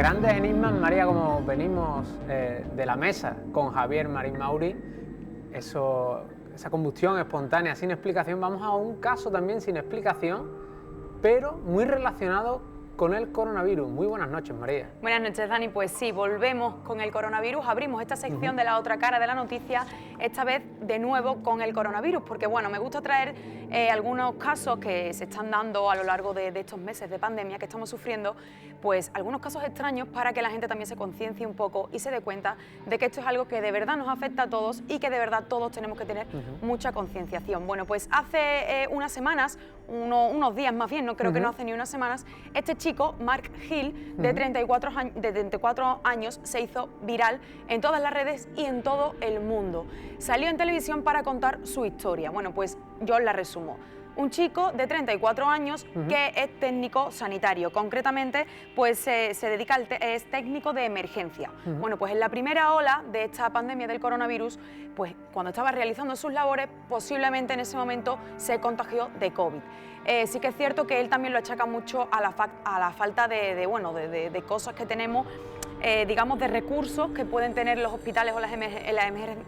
grandes enigmas, María, como venimos de la mesa con Javier Marín Mauri, esa combustión espontánea sin explicación, vamos a un caso también sin explicación, pero muy relacionado con el coronavirus. Muy buenas noches, María. Buenas noches, Dani. Pues sí, volvemos con el coronavirus, abrimos esta sección de la otra cara de la noticia, esta vez de nuevo con el coronavirus, porque bueno, me gusta traer algunos casos que se están dando a lo largo de estos meses de pandemia que estamos sufriendo, pues algunos casos extraños para que la gente también se conciencie un poco y se dé cuenta de que esto es algo que de verdad nos afecta a todos y que de verdad todos tenemos que tener mucha concienciación. Bueno, pues hace unas semanas, unos días más bien, no creo que no hace ni unas semanas, este chico, Mark Hill, de 34 años, se hizo viral en todas las redes y en todo el mundo. Salió en televisión para contar su historia. Bueno, pues yo os la resumo. Un chico de 34 años que es técnico sanitario, concretamente pues se dedica es técnico de emergencia. Bueno, pues en la primera ola de esta pandemia del coronavirus, pues cuando estaba realizando sus labores, posiblemente en ese momento se contagió de COVID. Sí que es cierto que él también lo achaca mucho a la falta de cosas que tenemos, digamos, de recursos que pueden tener los hospitales o las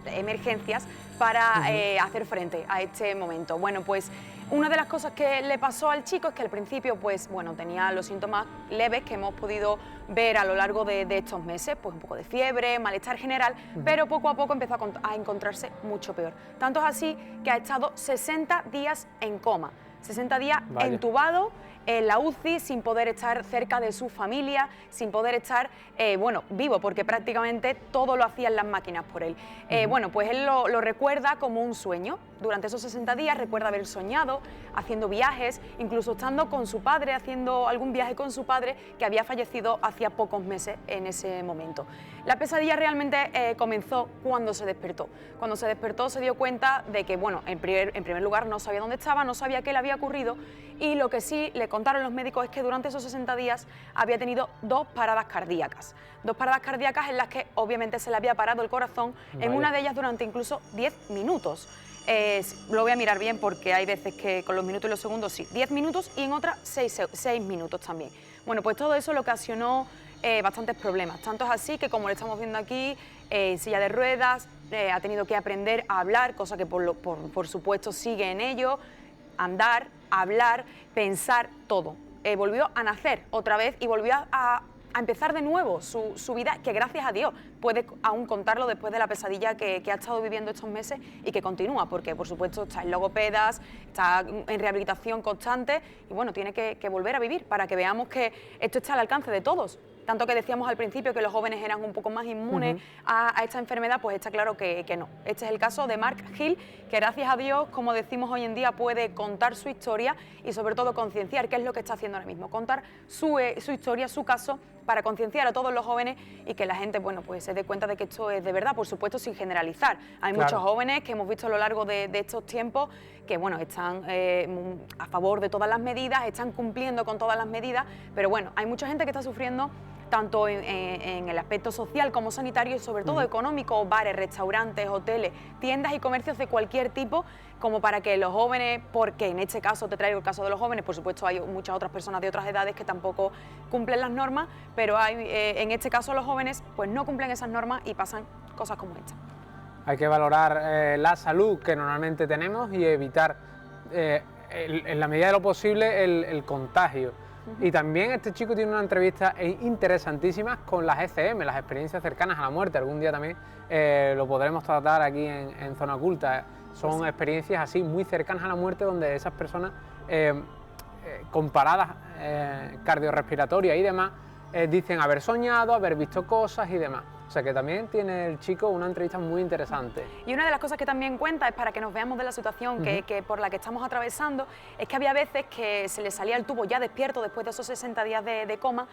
emergencias para hacer frente a este momento. Bueno, pues una de las cosas que le pasó al chico es que al principio, pues bueno, tenía los síntomas leves que hemos podido ver a lo largo de estos meses, pues un poco de fiebre, malestar general, pero poco a poco empezó a encontrarse mucho peor. Tanto es así que ha estado 60 días en coma. 60 días entubado en la UCI, sin poder estar cerca de su familia, sin poder estar, vivo, porque prácticamente todo lo hacían las máquinas por él. Bueno, pues él lo recuerda como un sueño. Durante esos 60 días recuerda haber soñado, haciendo viajes, incluso estando con su padre, haciendo algún viaje con su padre, que había fallecido hacía pocos meses en ese momento. La pesadilla realmente comenzó cuando se despertó. Cuando se despertó se dio cuenta de que, bueno, en primer lugar no sabía dónde estaba, no sabía qué le había ocurrido, y lo que sí le contaron los médicos es que durante esos 60 días había tenido dos paradas cardíacas. Dos paradas cardíacas en las que obviamente se le había parado el corazón, en una de ellas durante incluso 10 minutos. Lo voy a mirar bien porque hay veces que con los minutos y los segundos sí, 10 minutos, y en otra 6 minutos también. Bueno, pues todo eso le ocasionó bastantes problemas. Tanto es así que, como lo estamos viendo aquí, silla de ruedas, ha tenido que aprender a hablar, cosa que por supuesto sigue en ello, andar, hablar, pensar, todo. Volvió a nacer otra vez y volvió a empezar de nuevo su vida, que gracias a Dios puede aún contarlo después de la pesadilla que ha estado viviendo estos meses y que continúa, porque por supuesto está en logopedas, está en rehabilitación constante y bueno, tiene que volver a vivir para que veamos que esto está al alcance de todos. Tanto que decíamos al principio que los jóvenes eran un poco más inmunes a esta enfermedad, pues está claro que no. Este es el caso de Mark Hill, que gracias a Dios, como decimos hoy en día, puede contar su historia y sobre todo concienciar, qué es lo que está haciendo ahora mismo, contar su historia, su caso, para concienciar a todos los jóvenes y que la gente, bueno, pues se dé cuenta de que esto es de verdad, por supuesto sin generalizar. Hay muchos jóvenes que hemos visto a lo largo de estos tiempos que, bueno, están a favor de todas las medidas, están cumpliendo con todas las medidas, pero bueno, hay mucha gente que está sufriendo tanto en el aspecto social como sanitario y sobre todo económico, bares, restaurantes, hoteles, tiendas y comercios de cualquier tipo, como para que los jóvenes, porque en este caso te traigo el caso de los jóvenes, por supuesto hay muchas otras personas de otras edades que tampoco cumplen las normas, pero en este caso los jóvenes pues no cumplen esas normas y pasan cosas como esta. Hay que valorar la salud que normalmente tenemos y evitar en la medida de lo posible el contagio. Y también este chico tiene una entrevista interesantísima con las ECM, las experiencias cercanas a la muerte. Algún día también lo podremos tratar aquí en Zona Oculta. Son experiencias así muy cercanas a la muerte, donde esas personas con paradas cardiorrespiratorias y demás dicen haber soñado, haber visto cosas y demás. O sea que también tiene el chico una entrevista muy interesante. Y una de las cosas que también cuenta, es para que nos veamos de la situación que por la que estamos atravesando, es que había veces que se le salía el tubo ya despierto después de esos 60 días de coma.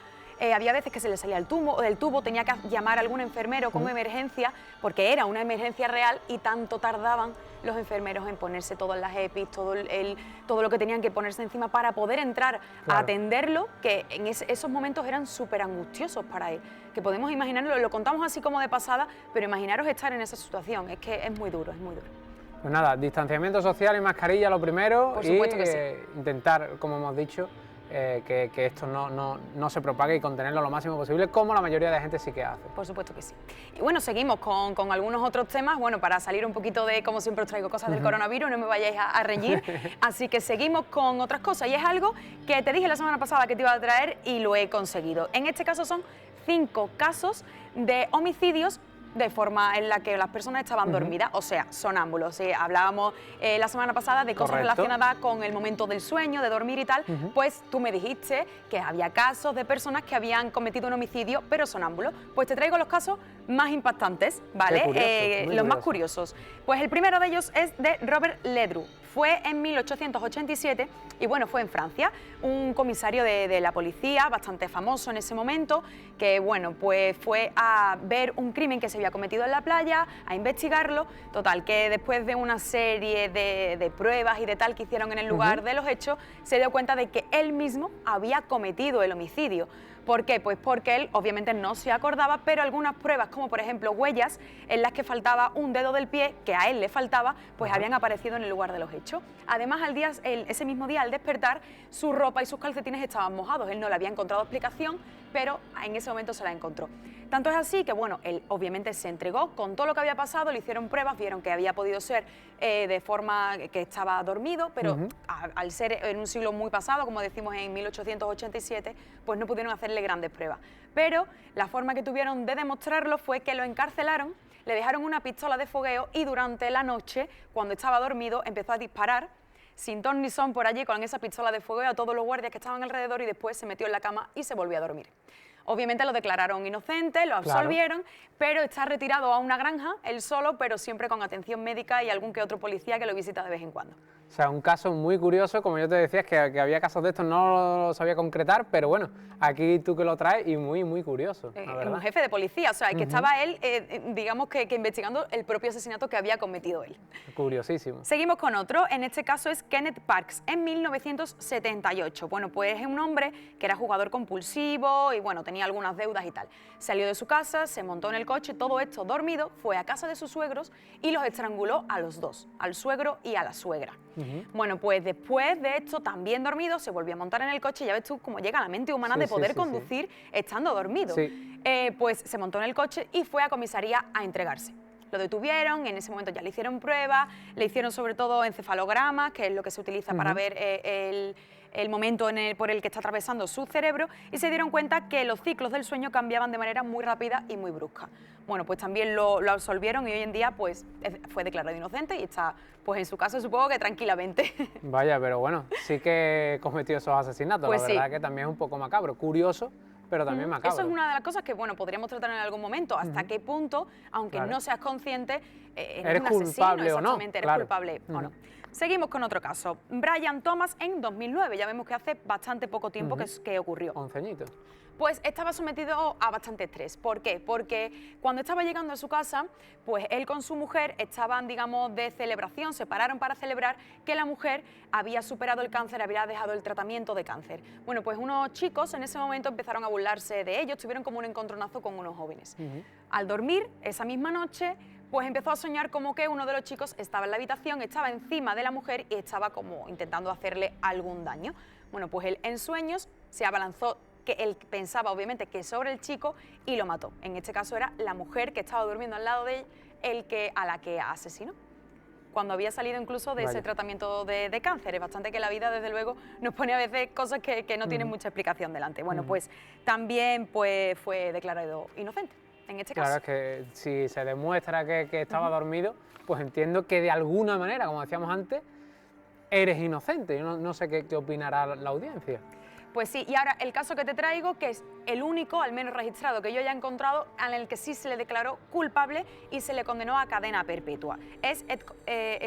Había veces que se le salía el tubo, tenía que llamar a algún enfermero como emergencia, porque era una emergencia real y tanto tardaban los enfermeros en ponerse todas las EPIs, todo lo que tenían que ponerse encima para poder entrar a atenderlo, que en esos momentos eran súper angustiosos para él, que podemos imaginarlo, lo contamos así como de pasada, pero imaginaros estar en esa situación, es que es muy duro, es muy duro. Pues nada, distanciamiento social y mascarilla lo primero, por supuesto y que sí. intentar, como hemos dicho, que esto no se propague y contenerlo lo máximo posible, como la mayoría de gente sí que hace. Por supuesto que sí. Y bueno, seguimos con algunos otros temas, bueno, para salir un poquito de, como siempre os traigo cosas del coronavirus, no me vayáis a reñir, así que seguimos con otras cosas, y es algo que te dije la semana pasada que te iba a traer y lo he conseguido. En este caso son 5 casos de homicidios de forma en la que las personas estaban dormidas, o sea, sonámbulos. Hablábamos la semana pasada de cosas relacionadas con el momento del sueño, de dormir y tal, pues tú me dijiste que había casos de personas que habían cometido un homicidio, pero sonámbulos. Pues te traigo los casos más impactantes, ¿vale? Los más curiosos. Pues el primero de ellos es de Robert Ledru. Fue en 1887 y bueno, fue en Francia, un comisario de la policía bastante famoso en ese momento, que bueno, pues fue a ver un crimen que se había cometido en la playa, a investigarlo. Total, que después de una serie de pruebas y de tal que hicieron en el lugar de los hechos, se dio cuenta de que él mismo había cometido el homicidio. ¿Por qué? Pues porque él obviamente no se acordaba, pero algunas pruebas, como por ejemplo huellas en las que faltaba un dedo del pie, que a él le faltaba, pues habían aparecido en el lugar de los hechos. Además, ese mismo día, al despertar, su ropa y sus calcetines estaban mojados. Él no le había encontrado explicación, pero en ese momento se la encontró. Tanto es así que, bueno, él obviamente se entregó con todo lo que había pasado, le hicieron pruebas, vieron que había podido ser de forma que estaba dormido, pero al ser en un siglo muy pasado, como decimos en 1887, pues no pudieron hacerle grandes pruebas. Pero la forma que tuvieron de demostrarlo fue que lo encarcelaron, le dejaron una pistola de fogueo y durante la noche, cuando estaba dormido, empezó a disparar sin ton ni son por allí con esa pistola de fogueo a todos los guardias que estaban alrededor y después se metió en la cama y se volvió a dormir. Obviamente lo declararon inocente, lo absolvieron, pero está retirado a una granja, él solo, pero siempre con atención médica y algún que otro policía que lo visita de vez en cuando. O sea, un caso muy curioso, como yo te decía, es que había casos de estos, no lo sabía concretar, pero bueno, aquí tú que lo traes y muy, muy curioso, la verdad. Un jefe de policía, o sea, que estaba él, digamos que investigando el propio asesinato que había cometido él. Curiosísimo. Seguimos con otro, en este caso es Kenneth Parks, en 1978. Bueno, pues es un hombre que era jugador compulsivo y bueno, tenía algunas deudas y tal. Salió de su casa, se montó en el coche, todo esto dormido, fue a casa de sus suegros y los estranguló a los dos, al suegro y a la suegra. Bueno, pues después de esto, también dormido, se volvió a montar en el coche. Ya ves tú cómo llega la mente humana de poder conducir estando dormido. Pues se montó en el coche y fue a comisaría a entregarse. Lo detuvieron, en ese momento ya le hicieron pruebas, le hicieron sobre todo encefalogramas, que es lo que se utiliza para ver el momento por el que está atravesando su cerebro, y se dieron cuenta que los ciclos del sueño cambiaban de manera muy rápida y muy brusca. Bueno, pues también lo absolvieron y hoy en día pues fue declarado inocente y está pues en su casa supongo que tranquilamente. Vaya, pero bueno, sí que cometió esos asesinatos, pues la verdad que también es un poco macabro, curioso, pero también macabro. Eso es una de las cosas que, bueno, podríamos tratar en algún momento, hasta qué punto, aunque no seas consciente, eres un asesino, culpable o no. Eres culpable o no. Seguimos con otro caso, Brian Thomas en 2009, ya vemos que hace bastante poco tiempo que ocurrió. 11 añitos. Pues estaba sometido a bastante estrés. ¿Por qué? Porque cuando estaba llegando a su casa, pues él con su mujer estaban, digamos, de celebración, se pararon para celebrar que la mujer había superado el cáncer, había dejado el tratamiento de cáncer. Bueno, pues unos chicos en ese momento empezaron a burlarse de ellos, tuvieron como un encontronazo con unos jóvenes. Al dormir, esa misma noche, pues empezó a soñar como que uno de los chicos estaba en la habitación, estaba encima de la mujer y estaba como intentando hacerle algún daño. Bueno, pues él en sueños se abalanzó, que él pensaba obviamente que sobre el chico y lo mató. En este caso era la mujer que estaba durmiendo al lado de él a la que asesinó, cuando había salido incluso de ese tratamiento de cáncer. Es bastante que la vida, desde luego, nos pone a veces cosas que no tienen mucha explicación delante. Bueno, pues también pues, fue declarado inocente en este caso. Claro, es que si se demuestra que estaba dormido, pues entiendo que de alguna manera, como decíamos antes, eres inocente. Yo no sé qué opinará la audiencia. Pues sí, y ahora el caso que te traigo, que es el único, al menos registrado, que yo haya encontrado, en el que sí se le declaró culpable y se le condenó a cadena perpetua. Es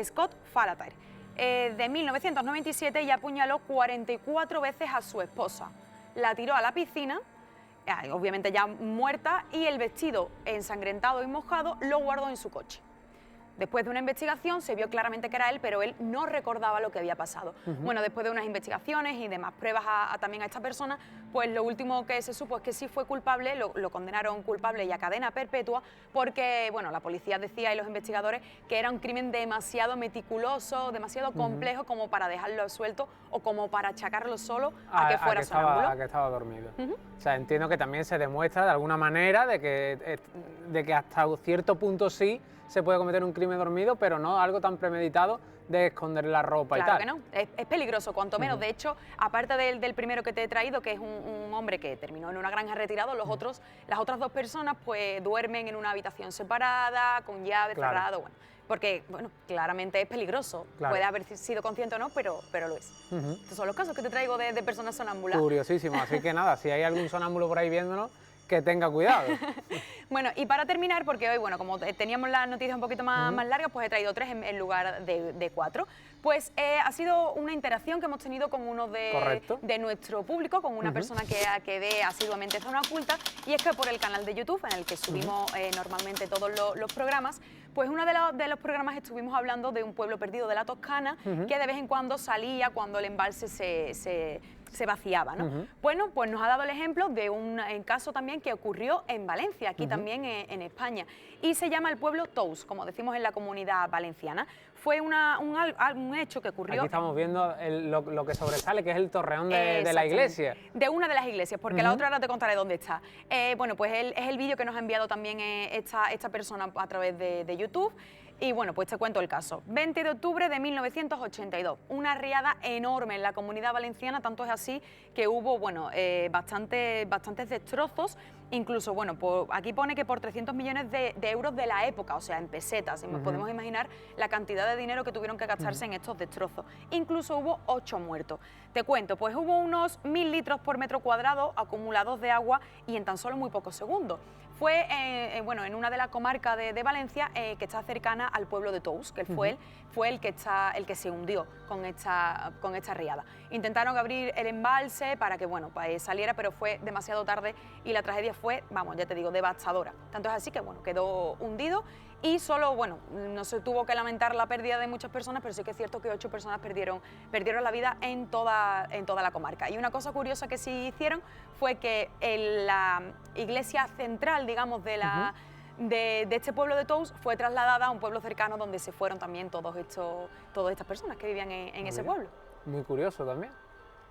Scott Fallater, de 1997, y apuñaló 44 veces a su esposa. La tiró a la piscina, obviamente ya muerta, y el vestido ensangrentado y mojado lo guardó en su coche. Después de una investigación se vio claramente que era él, pero él no recordaba lo que había pasado. Bueno, después de unas investigaciones y demás pruebas también a esta persona, pues lo último que se supo es que sí fue culpable, lo condenaron culpable y a cadena perpetua, porque bueno, la policía decía y los investigadores que era un crimen demasiado meticuloso, demasiado complejo como para dejarlo suelto o como para achacarlo solo a que fuera sonámbulo. A que estaba dormido. O sea, entiendo que también se demuestra de alguna manera de que hasta cierto punto sí se puede cometer un crimen dormido, pero no algo tan premeditado de esconder la ropa y tal. Claro que no, es peligroso, cuanto menos. De hecho, aparte del primero que te he traído, que es un hombre que terminó en una granja retirado, las otras dos personas pues duermen en una habitación separada, con llave, cerrado, bueno, porque bueno, claramente es peligroso. Claro. Puede haber sido consciente o no, pero lo es. Estos son los casos que te traigo de personas sonámbulas. Curiosísimo, así que nada, si hay algún sonámbulo por ahí viéndonos, que tenga cuidado. Bueno, y para terminar, porque hoy, bueno, como teníamos las noticias un poquito más largas, pues he traído 3 en lugar de 4. Pues ha sido una interacción que hemos tenido con uno de nuestro público, con una persona que ve asiduamente Zona Oculta, y es que por el canal de YouTube, en el que subimos normalmente todos los programas, pues uno de los programas estuvimos hablando de un pueblo perdido de la Toscana, que de vez en cuando salía cuando el embalse se vaciaba, ¿no? Bueno, pues nos ha dado el ejemplo de un caso también que ocurrió en Valencia, aquí también en España, y se llama el pueblo Tous, como decimos en la comunidad valenciana. Fue un hecho que ocurrió... Aquí estamos viendo lo que sobresale, que es el torreón de la iglesia. De una de las iglesias, porque la otra ahora te contaré dónde está. Bueno, pues es el vídeo que nos ha enviado también esta persona a través de YouTube. Y bueno, pues te cuento el caso. 20 de octubre de 1982, una riada enorme en la comunidad valenciana, tanto es así que hubo, bueno, bastantes destrozos, incluso, bueno, aquí pone que por 300 millones de euros de la época, o sea, en pesetas, y podemos imaginar la cantidad de dinero que tuvieron que gastarse en estos destrozos. Incluso hubo 8 muertos. Te cuento, pues hubo unos 1000 litros por metro cuadrado acumulados de agua y en tan solo muy pocos segundos. Fue bueno, en una de las comarcas de Valencia que está cercana al pueblo de Tous, que fue el que se hundió con esta riada. Intentaron abrir el embalse para que bueno, saliera, pero fue demasiado tarde y la tragedia fue, vamos, ya te digo, devastadora. Tanto es así que bueno, quedó hundido y solo, bueno, no se tuvo que lamentar la pérdida de muchas personas, pero sí que es cierto que 8 personas perdieron la vida en toda la comarca. Y una cosa curiosa que sí hicieron fue que la iglesia central, digamos, de este pueblo de Tous fue trasladada a un pueblo cercano donde se fueron también todas estas personas que vivían en ese pueblo. Muy curioso también.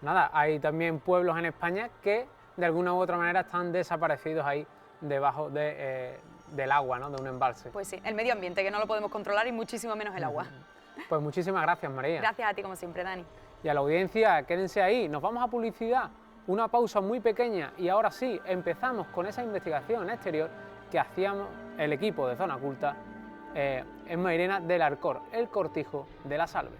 Nada, hay también pueblos en España que de alguna u otra manera están desaparecidos ahí debajo del agua, ¿no? De un embalse. Pues sí, el medio ambiente, que no lo podemos controlar y muchísimo menos el agua. Pues muchísimas gracias, María. Gracias a ti, como siempre, Dani. Y a la audiencia, quédense ahí, nos vamos a publicidad, una pausa muy pequeña y ahora sí, empezamos con esa investigación exterior que hacíamos el equipo de Zona Oculta en Mairena del Arcor, el cortijo de la Salve.